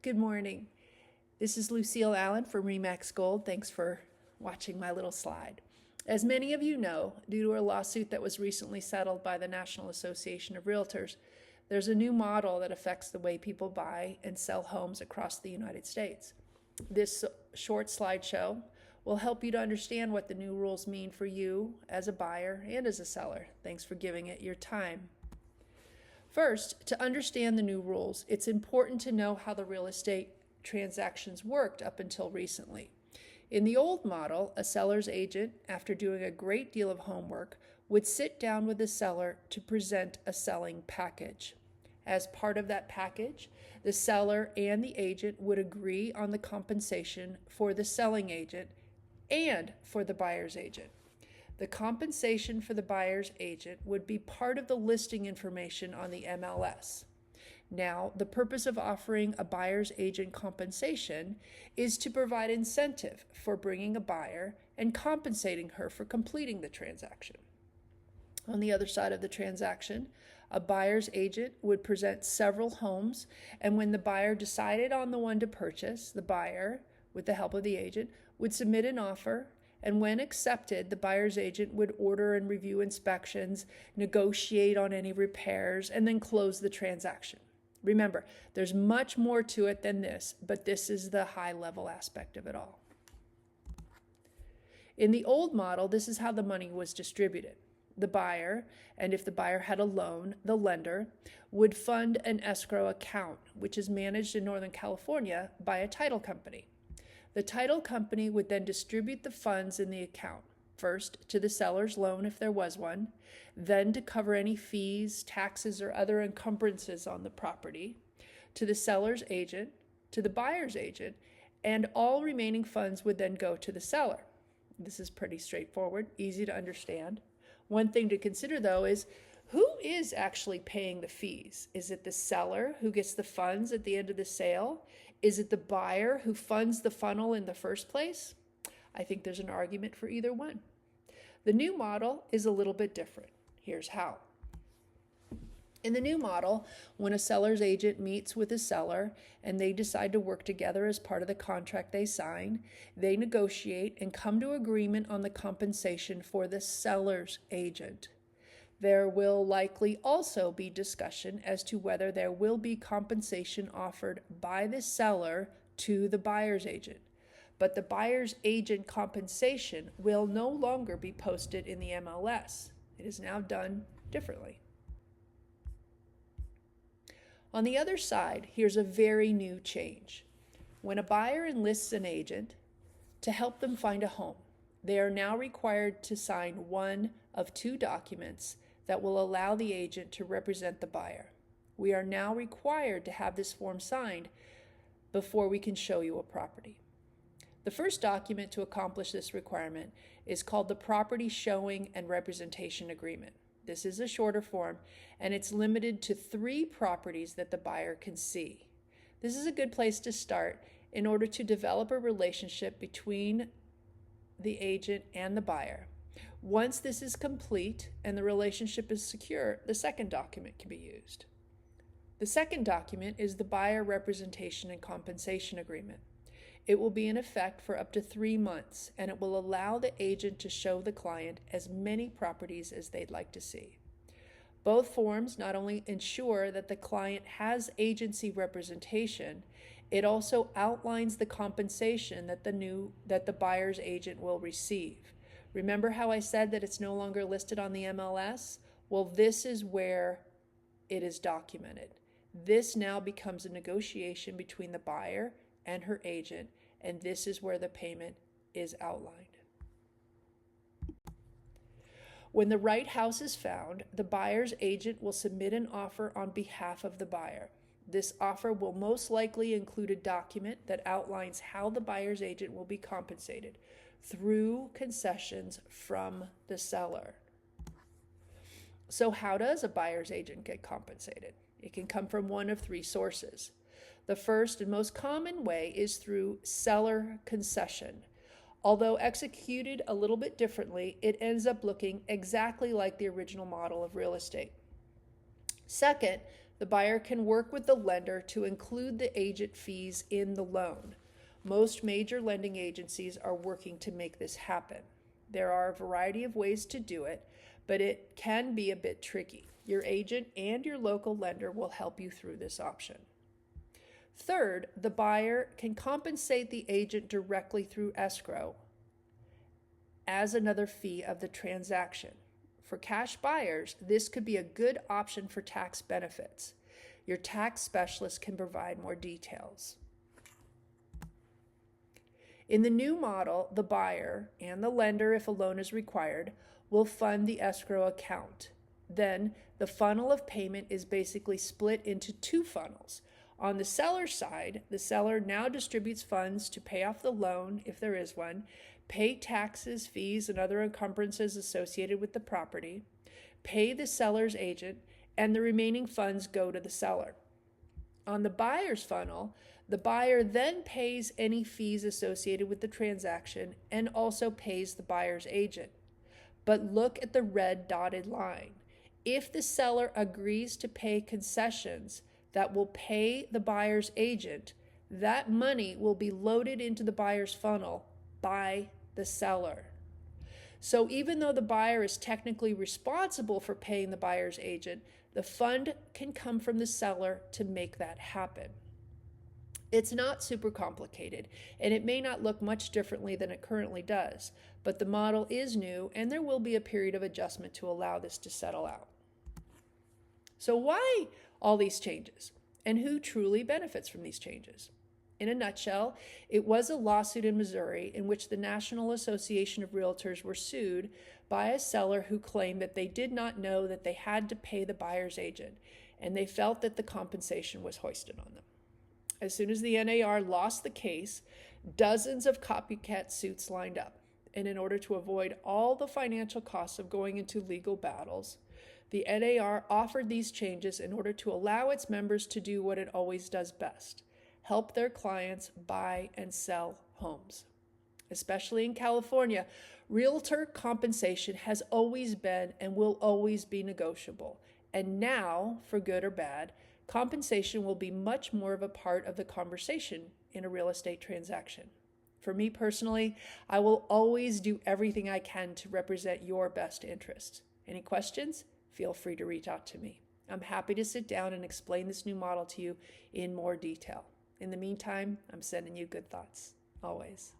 Good morning. This is Lucille Allen from Remax Gold. Thanks for watching my little slide. As many of you know, due to a lawsuit that was recently settled by the National Association of Realtors, there's a new model that affects the way people buy and sell homes across the United States. This short slideshow will help you to understand what the new rules mean for you as a buyer and as a seller. Thanks for giving it your time. First, to understand the new rules, it's important to know how the real estate transactions worked up until recently. In the old model, a seller's agent, after doing a great deal of homework, would sit down with the seller to present a selling package. As part of that package, the seller and the agent would agree on the compensation for the selling agent and for the buyer's agent. The compensation for the buyer's agent would be part of the listing information on the MLS. Now, the purpose of offering a buyer's agent compensation is to provide incentive for bringing a buyer and compensating her for completing the transaction. On the other side of the transaction, a buyer's agent would present several homes, and when the buyer decided on the one to purchase, the buyer, with the help of the agent, would submit an offer, and when accepted, the buyer's agent would order and review inspections, negotiate on any repairs, and then close the transaction. Remember, there's much more to it than this, but this is the high-level aspect of it all. In the old model, this is how the money was distributed. The buyer, and if the buyer had a loan, the lender, would fund an escrow account, which is managed in Northern California by a title company. The title company would then distribute the funds in the account, first to the seller's loan if there was one, then to cover any fees, taxes, or other encumbrances on the property, to the seller's agent, to the buyer's agent, and all remaining funds would then go to the seller. This is pretty straightforward, easy to understand. One thing to consider, though, is who is actually paying the fees? Is it the seller who gets the funds at the end of the sale? Is it the buyer who funds the funnel in the first place? I think there's an argument for either one. The new model is a little bit different. Here's how. In the new model, when a seller's agent meets with a seller and they decide to work together as part of the contract they sign, they negotiate and come to agreement on the compensation for the seller's agent. There will likely also be discussion as to whether there will be compensation offered by the seller to the buyer's agent. But the buyer's agent compensation will no longer be posted in the MLS. It is now done differently. On the other side, here's a very new change. When a buyer enlists an agent to help them find a home, they are now required to sign one of two documents that will allow the agent to represent the buyer. We are now required to have this form signed before we can show you a property. The first document to accomplish this requirement is called the Property Showing and Representation Agreement. This is a shorter form, and it's limited to 3 properties that the buyer can see. This is a good place to start in order to develop a relationship between the agent and the buyer. Once this is complete and the relationship is secure, the second document can be used. The second document is the Buyer Representation and Compensation Agreement. It will be in effect for up to 3 months, and it will allow the agent to show the client as many properties as they'd like to see. Both forms not only ensure that the client has agency representation, it also outlines the compensation that the buyer's agent will receive. Remember how I said that it's no longer listed on the MLS? Well, this is where it is documented. This now becomes a negotiation between the buyer and her agent, and this is where the payment is outlined. When the right house is found, the buyer's agent will submit an offer on behalf of the buyer. This offer will most likely include a document that outlines how the buyer's agent will be compensated through concessions from the seller. So how does a buyer's agent get compensated? It can come from one of 3 sources. The first and most common way is through seller concession. Although executed a little bit differently, it ends up looking exactly like the original model of real estate. Second, the buyer can work with the lender to include the agent fees in the loan. Most major lending agencies are working to make this happen. There are a variety of ways to do it, but it can be a bit tricky. Your agent and your local lender will help you through this option. Third, the buyer can compensate the agent directly through escrow as another fee of the transaction. For cash buyers, this could be a good option for tax benefits. Your tax specialist can provide more details. In the new model, the buyer and the lender, if a loan is required, will fund the escrow account. Then the funnel of payment is basically split into two funnels. On the seller's side, the seller now distributes funds to pay off the loan, if there is one, pay taxes, fees, and other encumbrances associated with the property, pay the seller's agent, and the remaining funds go to the seller. On the buyer's funnel, the buyer then pays any fees associated with the transaction and also pays the buyer's agent. But look at the red dotted line. If the seller agrees to pay concessions that will pay the buyer's agent, that money will be loaded into the buyer's funnel by the seller. So even though the buyer is technically responsible for paying the buyer's agent, the fund can come from the seller to make that happen. It's not super complicated, and it may not look much differently than it currently does, but the model is new, and there will be a period of adjustment to allow this to settle out. So why all these changes, and who truly benefits from these changes? In a nutshell, it was a lawsuit in Missouri in which the National Association of Realtors were sued by a seller who claimed that they did not know that they had to pay the buyer's agent, and they felt that the compensation was hoisted on them. As soon as the NAR lost the case, dozens of copycat suits lined up. And in order to avoid all the financial costs of going into legal battles, the NAR offered these changes in order to allow its members to do what it always does best: help their clients buy and sell homes. Especially in California, realtor compensation has always been and will always be negotiable. And now, for good or bad, compensation will be much more of a part of the conversation in a real estate transaction. For me personally, I will always do everything I can to represent your best interests. Any questions? Feel free to reach out to me. I'm happy to sit down and explain this new model to you in more detail. In the meantime, I'm sending you good thoughts, always.